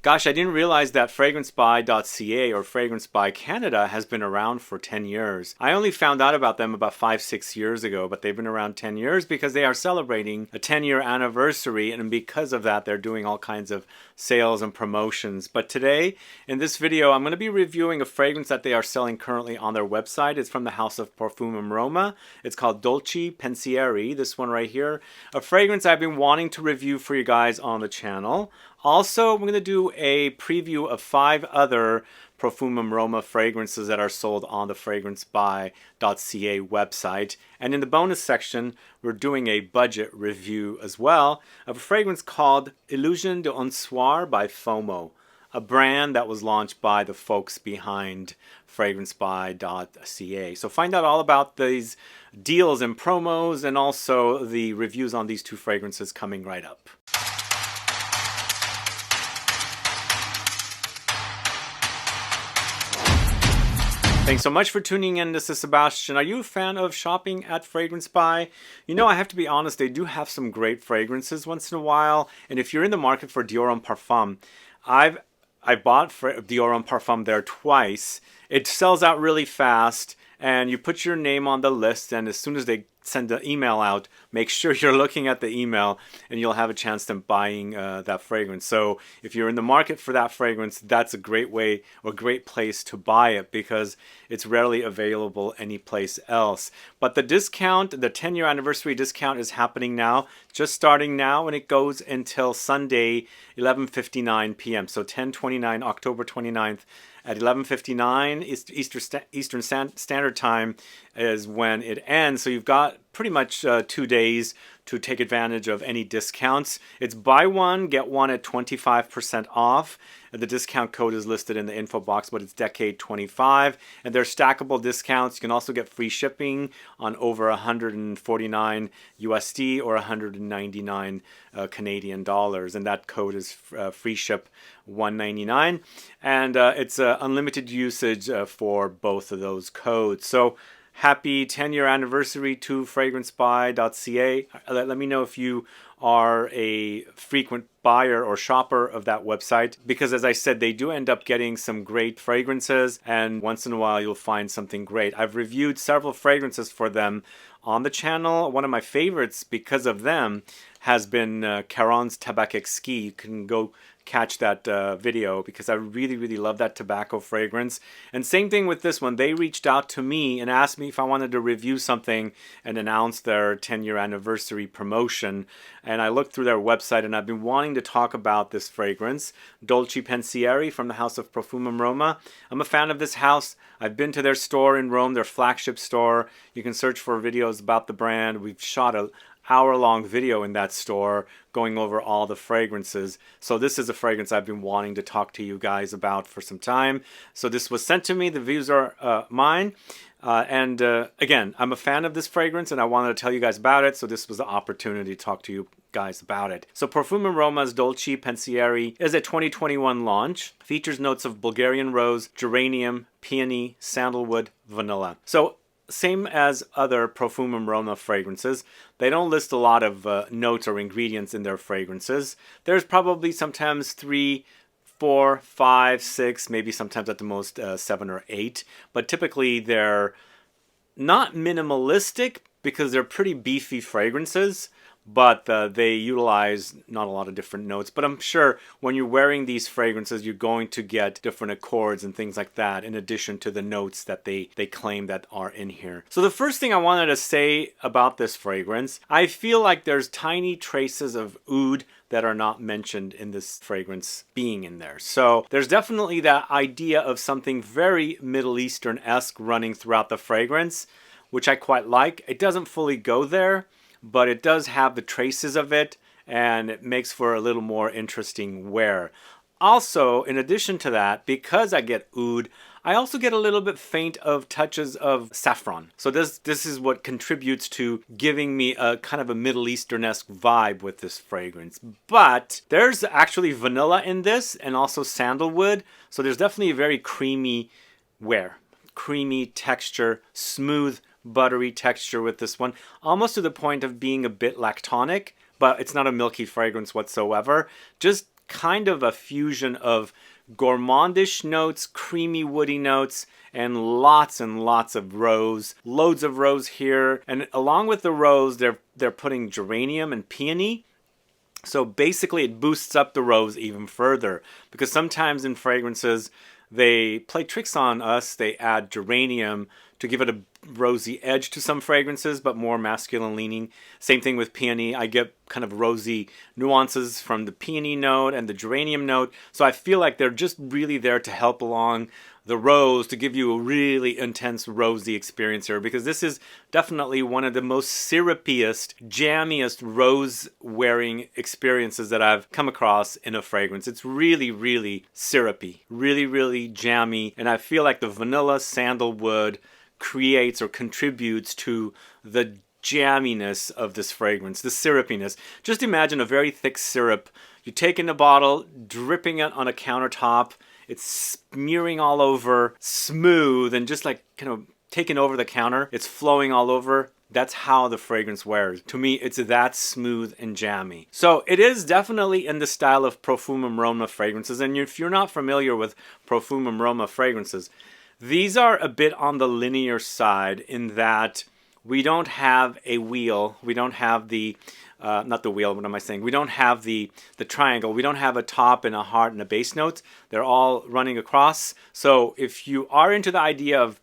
Gosh, I didn't realize that FRAGRANCEBUY.CA or Fragrance by Canada has been around for 10 years. I only found out about them about 5-6 years ago, but they've been around 10 years because they are celebrating a 10-year anniversary, and because of that, they're doing all kinds of sales and promotions. But today, in this video, I'm going to be reviewing a fragrance that they are selling currently on their website. It's from the house of PROFUMUM ROMA. It's called Dolci Pensieri, this one right here. A fragrance I've been wanting to review for you guys on the channel. Also, we're going to do a preview of 5 other PROFUMUM ROMA fragrances that are sold on the FRAGRANCEBUY.CA website. And in the bonus section, we're doing a budget review as well of a fragrance called Illusion d'un Soir by Fomo, a brand that was launched by the folks behind FRAGRANCEBUY.CA. So find out all about these deals and promos and also the reviews on these 2 fragrances coming right up. Thanks so much for tuning in. This is Sebastian. Are you a fan of shopping at Fragrance Buy? You know, I have to be honest, they do have some great fragrances once in a while. And if you're in the market for Dior Homme Parfum, I bought Dior Homme Parfum there twice. It sells out really fast, and you put your name on the list, and as soon as they send the email out, make sure you're looking at the email and you'll have a chance to buying that fragrance. So if you're in the market for that fragrance, that's a great way or great place to buy it because it's rarely available anyplace else. But the discount, the 10-year anniversary discount is happening now, just starting now, and it goes until Sunday 11:59 p.m. So 10/29, October 29th at 11:59 Eastern Standard Time is when it ends. So you've got pretty much 2 days to take advantage of any discounts. It's buy one, get one at 25% off. The discount code is listed in the info box, but it's Decade25. And there's stackable discounts. You can also get free shipping on over 149 USD or 199 Canadian dollars. And that code is free ship 199. And it's unlimited usage for both of those codes. So happy 10-year anniversary to FRAGRANCEBUY.CA. Let me know if you are a frequent buyer or shopper of that website, because as I said, they do end up getting some great fragrances, and once in a while you'll find something great. I've reviewed several fragrances for them on the channel. One of my favorites because of them has been Caron's Tabac Exquis. You can go catch that video because I really love that tobacco fragrance. And same thing with this one. They reached out to me and asked me if I wanted to review something and announce their 10-year anniversary promotion. And I looked through their website and I've been wanting to talk about this fragrance, Dolci Pensieri from the house of PROFUMUM ROMA. I'm a fan of this house. I've been to their store in Rome, their flagship store. You can search for videos about the brand. We've shot a hour-long video in that store going over all the fragrances. So this is a fragrance I've been wanting to talk to you guys about for some time. So this was sent to me. The views are mine. Again, I'm a fan of this fragrance and I wanted to tell you guys about it. So this was the opportunity to talk to you guys about it. So PROFUMUM ROMA's Dolci Pensieri is a 2021 launch. Features notes of Bulgarian rose, geranium, peony, sandalwood, vanilla. So same as other PROFUMUM ROMA fragrances, they don't list a lot of notes or ingredients in their fragrances. There's probably sometimes 3, 4, 5, 6, maybe sometimes at the most 7 or 8. But typically they're not minimalistic because they're pretty beefy fragrances. But they utilize not a lot of different notes. But I'm sure when you're wearing these fragrances, you're going to get different accords and things like that in addition to the notes that they claim that are in here. So the first thing I wanted to say about this fragrance, I feel like there's tiny traces of oud that are not mentioned in this fragrance being in there. So there's definitely that idea of something very Middle Eastern-esque running throughout the fragrance, which I quite like. It doesn't fully go there, but it does have the traces of it, and it makes for a little more interesting wear. Also, in addition to that, because I get oud, I also get a little bit faint of touches of saffron. So this is what contributes to giving me a kind of a Middle Eastern-esque vibe with this fragrance. But there's actually vanilla in this and also sandalwood. So there's definitely a very creamy wear. Creamy texture, smooth, buttery texture with this one. Almost to the point of being a bit lactonic, but it's not a milky fragrance whatsoever. Just kind of a fusion of gourmandish notes, creamy woody notes, and lots of rose. Loads of rose here. And along with the rose, they're putting geranium and peony. So basically it boosts up the rose even further, because sometimes in fragrances they play tricks on us. They add geranium to give it a rosy edge to some fragrances, but more masculine leaning. Same thing with peony. I get kind of rosy nuances from the peony note and the geranium note. So I feel like they're just really there to help along the rose, to give you a really intense rosy experience here, because this is definitely one of the most syrupiest, jammiest rose wearing experiences that I've come across in a fragrance. It's really syrupy, really jammy, and I feel like the vanilla sandalwood creates or contributes to the jamminess of this fragrance, the syrupiness. Just imagine a very thick syrup. You take in a bottle, dripping it on a countertop. It's smearing all over, smooth, and just like kind of taking over the counter. It's flowing all over. That's how the fragrance wears. To me, it's that smooth and jammy. So it is definitely in the style of Profumum Roma fragrances. And if you're not familiar with Profumum Roma fragrances, these are a bit on the linear side in that we don't have a wheel. We don't have the not the wheel, what am I saying? We don't have the triangle. We don't have a top and a heart and a base note. They're all running across. So if you are into the idea of,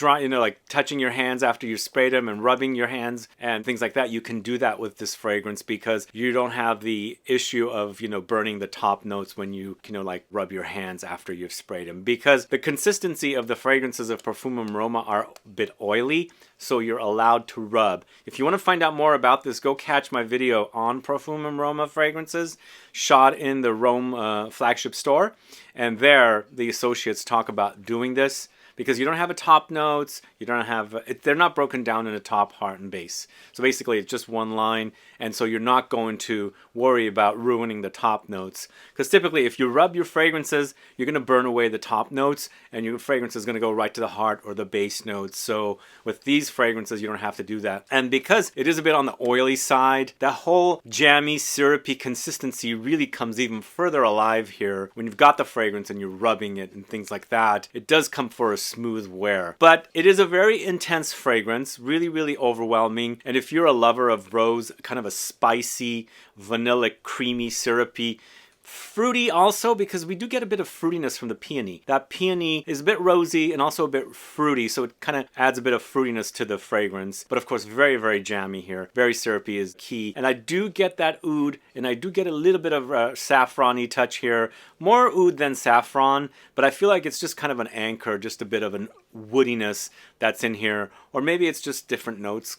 like touching your hands after you sprayed them and rubbing your hands and things like that, you can do that with this fragrance because you don't have the issue of, burning the top notes when you, like rub your hands after you've sprayed them, because the consistency of the fragrances of Profumum Roma are a bit oily, so you're allowed to rub. If you want to find out more about this, go catch my video on Profumum Roma fragrances shot in the Rome flagship store, and there the associates talk about doing this. Because you don't have a top notes, you don't have, they're not broken down in a top, heart, and base. So basically it's just one line, and so you're not going to worry about ruining the top notes. Because typically if you rub your fragrances, you're going to burn away the top notes, and your fragrance is going to go right to the heart or the base notes. So with these fragrances, you don't have to do that. And because it is a bit on the oily side, that whole jammy, syrupy consistency really comes even further alive here. When you've got the fragrance and you're rubbing it and things like that, it does come for a smooth wear. But it is a very intense fragrance, really overwhelming. And if you're a lover of rose, kind of a spicy, vanillic, creamy, syrupy, fruity also, because we do get a bit of fruitiness from the peony. That peony is a bit rosy and also a bit fruity, so it kind of adds a bit of fruitiness to the fragrance. But of course, very jammy here. Very syrupy is key. And I do get that oud, and I do get a little bit of saffron-y touch here. More oud than saffron, but I feel like it's just kind of an anchor, just a bit of an woodiness that's in here. Or maybe it's just different notes,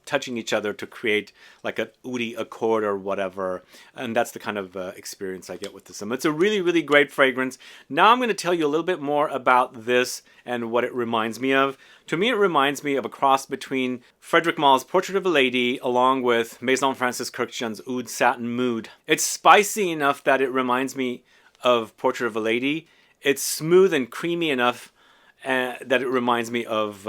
touching each other to create like an oudy accord or whatever. And that's the kind of experience I get with this. It's a really great fragrance. Now I'm going to tell you a little bit more about this and what it reminds me of. To me, it reminds me of a cross between Frederic Malle's Portrait of a Lady along with Maison Francis Kurkdjian's Oud Satin Mood. It's spicy enough that it reminds me of Portrait of a Lady. It's smooth and creamy enough that it reminds me of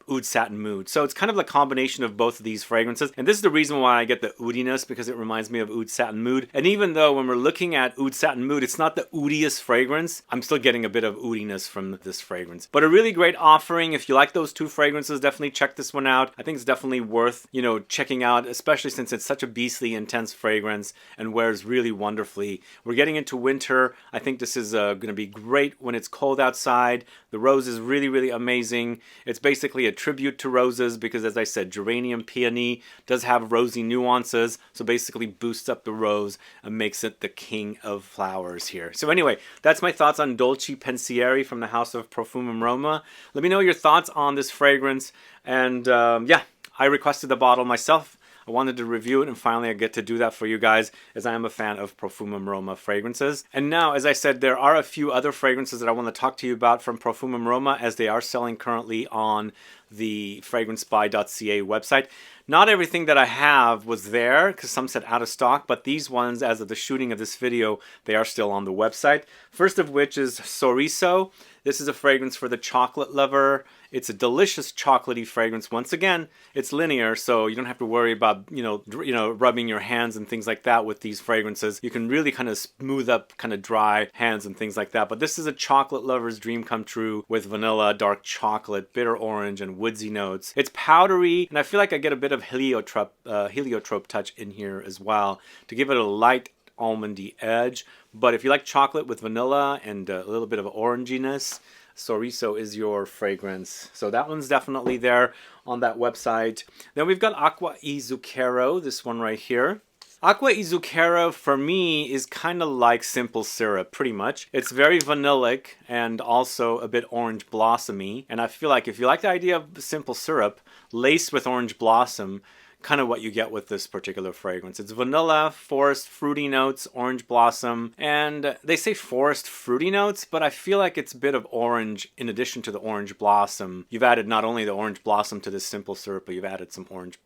Oud Satin Mood. So it's kind of a combination of both of these fragrances. And this is the reason why I get the oudiness, because it reminds me of Oud Satin Mood. And even though when we're looking at Oud Satin Mood, it's not the oudiest fragrance, I'm still getting a bit of oudiness from this fragrance. But a really great offering. If you like those two fragrances, definitely check this one out. I think it's definitely worth, checking out, especially since it's such a beastly intense fragrance and wears really wonderfully. We're getting into winter. I think this is going to be great when it's cold outside. The rose is really amazing. It's basically a tribute to roses because, as I said, geranium, peony does have rosy nuances, so basically boosts up the rose and makes it the king of flowers here. So anyway, that's my thoughts on Dolci Pensieri from the house of Profumum Roma. Let me know your thoughts on this fragrance, and yeah, I requested the bottle myself. I wanted to review it, and finally I get to do that for you guys, as I am a fan of Profumum Roma fragrances. And now, as I said, there are a few other fragrances that I want to talk to you about from Profumum Roma, as they are selling currently on the FRAGRANCEBY.CA website. Not everything that I have was there because some said out of stock, but these ones, as of the shooting of this video, they are still on the website. First of which is SORRISO. This is a fragrance for the chocolate lover. It's a delicious chocolatey fragrance. Once again, it's linear, so you don't have to worry about, rubbing your hands and things like that with these fragrances. You can really kind of smooth up kind of dry hands and things like that. But this is a chocolate lover's dream come true with vanilla, dark chocolate, bitter orange, and woodsy notes. It's powdery, and I feel like I get a bit of heliotrope touch in here as well to give it a light almondy edge. But if you like chocolate with vanilla and a little bit of oranginess, SORRISO is your fragrance. So that one's definitely there on that website. Then we've got ACQUA e ZUCCHERO, this one right here. ACQUA e ZUCCHERO for me is kind of like simple syrup, pretty much. It's very vanillic and also a bit orange blossomy. And I feel like if you like the idea of simple syrup laced with orange blossom, kind of what you get with this particular fragrance. It's vanilla, forest, fruity notes, orange blossom, and they say forest fruity notes, but I feel like it's a bit of orange in addition to the orange blossom. You've added not only the orange blossom to this simple syrup, but you've added some orange,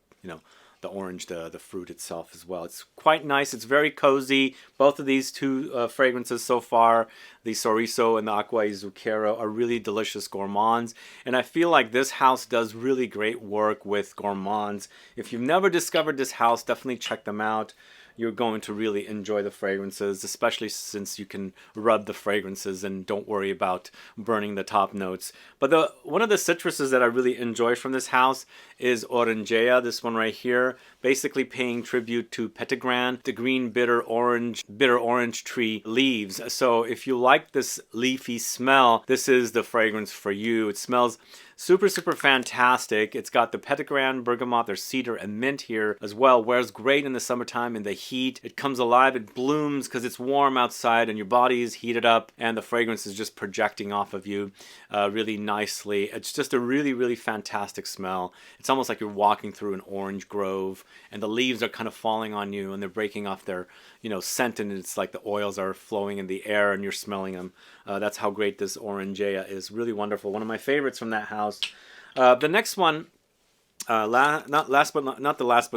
the orange, the fruit itself as well. It's quite nice. It's very cozy. Both of these two fragrances so far, the SORRISO and the ACQUA e ZUCCHERO, are really delicious gourmands. And I feel like this house does really great work with gourmands. If you've never discovered this house, definitely check them out. You're going to really enjoy the fragrances, especially since you can rub the fragrances and don't worry about burning the top notes. But one of the citruses that I really enjoy from this house is ORANGEA, this one right here, basically paying tribute to Petitgrain, the green bitter orange tree leaves. So if you like this leafy smell, this is the fragrance for you. It smells super fantastic. It's got the Petitgrain, Bergamot, there's Cedar and mint here as well. Wears great in the summertime in the heat. It comes alive, it blooms because it's warm outside and your body is heated up and the fragrance is just projecting off of you really nicely. It's just a really fantastic smell. It's almost like you're walking through an orange grove and the leaves are kind of falling on you and they're breaking off their scent, and it's like the oils are flowing in the air and you're smelling them. That's how great this ORANGEA is. Really wonderful. One of my favorites from that house. The next one, not the last but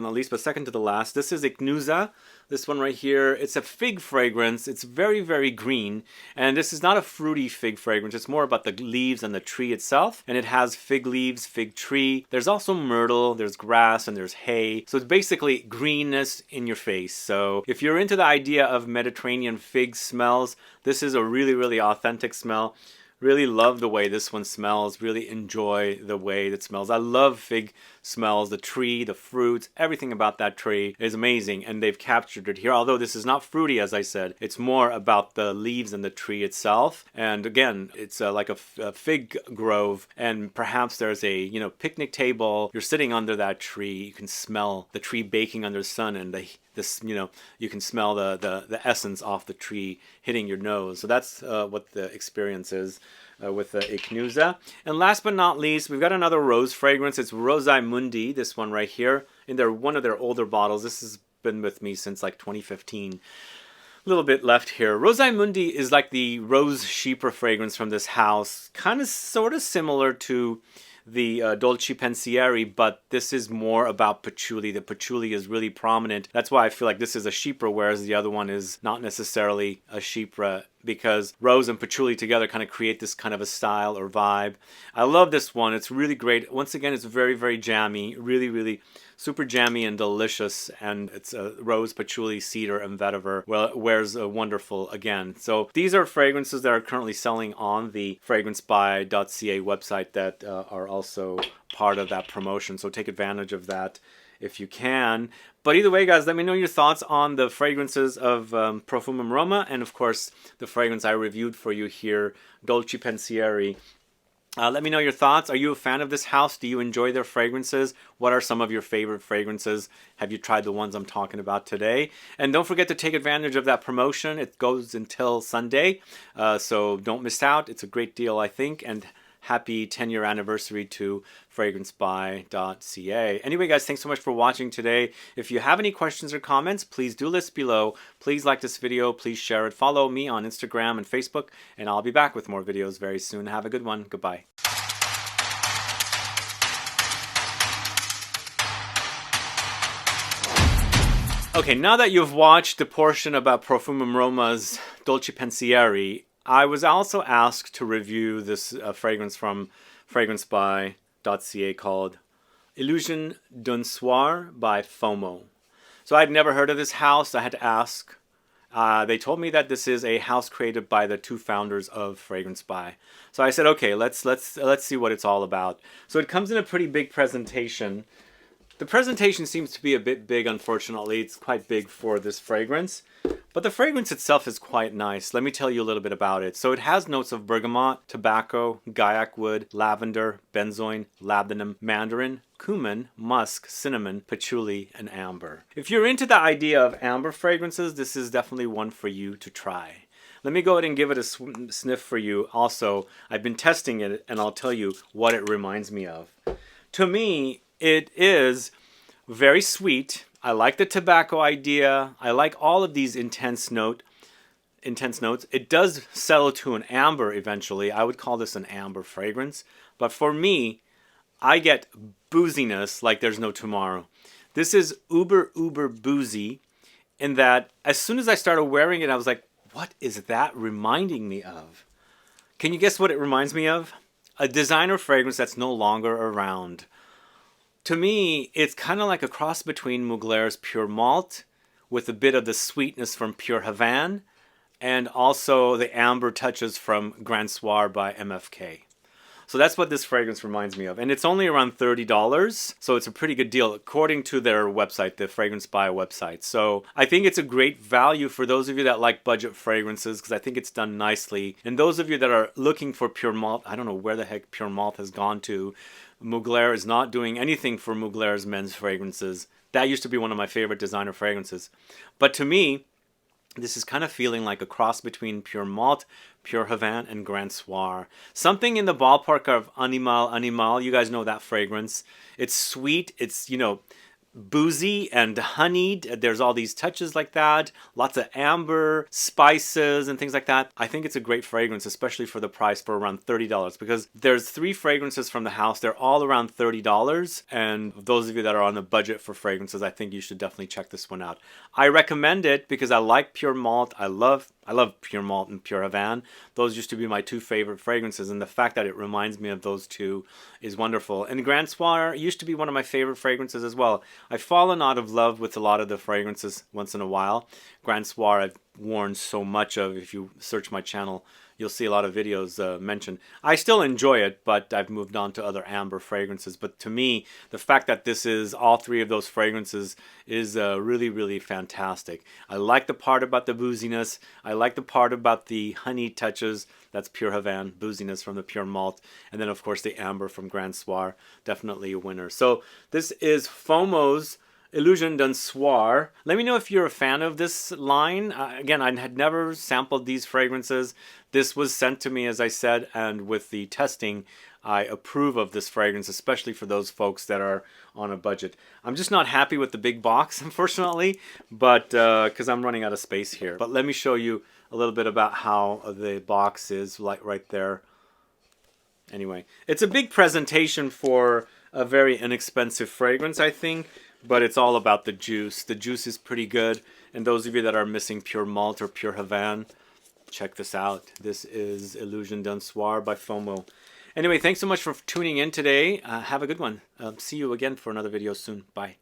not least, but second to the last. This is ICHNUSA. This one right here. It's a fig fragrance. It's very green, and this is not a fruity fig fragrance. It's more about the leaves and the tree itself, and it has fig leaves, fig tree. There's also myrtle, there's grass, and there's hay. So it's basically greenness in your face. So if you're into the idea of Mediterranean fig smells, this is a really authentic smell. Really love the way this one smells. Really enjoy the way it smells. I love fig smells. The tree, the fruits, everything about that tree is amazing. And they've captured it here. Although this is not fruity, as I said. It's more about the leaves and the tree itself. And again, it's like a fig grove. And perhaps there's a picnic table. You're sitting under that tree. You can smell the tree baking under the sun, and you can smell the essence off the tree hitting your nose. So that's what the experience is with ICHNUSA. And last but not least, we've got another rose fragrance. It's ROSAE MUNDI, this one right here, in one of their older bottles. This has been with me since like 2015. A little bit left here. ROSAE MUNDI is like the rose chypre fragrance from this house, kind of sort of similar to the Dolci Pensieri, but this is more about patchouli. The patchouli is really prominent. That's why I feel like this is a chypre, whereas the other one is not necessarily a chypre, because rose and patchouli together kind of create this kind of a style or vibe. I love this one. It's really great. Once again, it's very jammy. Really super jammy and delicious. And it's rose, patchouli, cedar, and vetiver. Well, it wears wonderful again. So these are fragrances that are currently selling on the FRAGRANCEBY.CA website that are also part of that promotion. So take advantage of that if you can. But either way, guys, let me know your thoughts on the fragrances of PROFUMUM Roma, and of course the fragrance I reviewed for you here, Dolci Pensieri. Let me know your thoughts. Are you a fan of this house? Do you enjoy their fragrances? What are some of your favorite fragrances? Have you tried the ones I'm talking about today? And don't forget to take advantage of that promotion. It goes until Sunday, so don't miss out. It's a great deal, I think, and happy 10-year anniversary to FRAGRANCEBY.CA. Anyway, guys, thanks so much for watching today. If you have any questions or comments, please do list below. Please like this video. Please share it. Follow me on Instagram and Facebook, and I'll be back with more videos very soon. Have a good one. Goodbye. Okay, now that you've watched the portion about Profumum Roma's Dolci Pensieri, I was also asked to review this fragrance from FRAGRANCEBUY.CA called Illusion d'un Soir by Fomo. So I'd never heard of this house. I had to ask. They told me that this is a house created by the two founders of Fragrance By. So I said, okay, let's see what it's all about. So it comes in a pretty big presentation. The presentation seems to be a bit big, unfortunately. It's quite big for this fragrance. But the fragrance itself is quite nice. Let me tell you a little bit about it. So it has notes of bergamot, tobacco, guaiac wood, lavender, benzoin, labdanum, mandarin, cumin, musk, cinnamon, patchouli, and amber. If you're into the idea of amber fragrances, this is definitely one for you to try. Let me go ahead and give it a sniff for you. Also, I've been testing it, and I'll tell you what it reminds me of. To me, it is very sweet. I like the tobacco idea. I like all of these intense notes. It does settle to an amber eventually. I would call this an amber fragrance. But for me, I get booziness like there's no tomorrow. This is uber boozy in that as soon as I started wearing it, I was like, what is that reminding me of? Can you guess what it reminds me of? A designer fragrance that's no longer around. To me, it's kind of like a cross between Mugler's Pure Malt with a bit of the sweetness from Pure Havane and also the amber touches from Grand Soir by MFK. So that's what this fragrance reminds me of. And it's only around $30, so it's a pretty good deal according to their website, the Fragrance By website. So I think it's a great value for those of you that like budget fragrances because I think it's done nicely. And those of you that are looking for Pure Malt, I don't know where the heck Pure Malt has gone to. Mugler is not doing anything for Mugler's men's fragrances. That used to be one of my favorite designer fragrances. But to me, this is kind of feeling like a cross between Pure Malt, Pure Havane, and Grand Soir. Something in the ballpark of Animal. You guys know that fragrance. It's sweet. It's, you know, boozy and honeyed. There's all these touches like that. Lots of amber, spices, and things like that. I think it's a great fragrance, especially for the price for around $30 because there's 3 fragrances from the house. They're all around $30. And those of you that are on the budget for fragrances, I think you should definitely check this one out. I recommend it because I like Pure Malt. I love Pure Malt and Pure Havane. Those used to be my 2 favorite fragrances, and the fact that it reminds me of those 2 is wonderful. And Grand Soir used to be one of my favorite fragrances as well. I've fallen out of love with a lot of the fragrances once in a while. Grand Soir I've worn so much of. If you search my channel, you'll see a lot of videos mentioned. I still enjoy it, but I've moved on to other amber fragrances. But to me, the fact that this is all 3 of those fragrances is really fantastic. I like the part about the booziness. I like the part about the honey touches. That's Pure Havane, booziness from the Pure Malt. And then, of course, the amber from Grand Soir. Definitely a winner. So this is Fomo's Illusion d'un Soir. Let me know if you're a fan of this line. Again, I had never sampled these fragrances. This was sent to me, as I said, and with the testing, I approve of this fragrance, especially for those folks that are on a budget. I'm just not happy with the big box, unfortunately, but because I'm running out of space here. But let me show you a little bit about how the box is, like right there. Anyway, it's a big presentation for a very inexpensive fragrance, I think, but it's all about the juice. The juice is pretty good, and those of you that are missing Pure Malt or Pure Havane, check this out. This is Illusion d'un Soir by Fomo. Anyway, thanks so much for tuning in today. Have a good one. See you again for another video soon. Bye.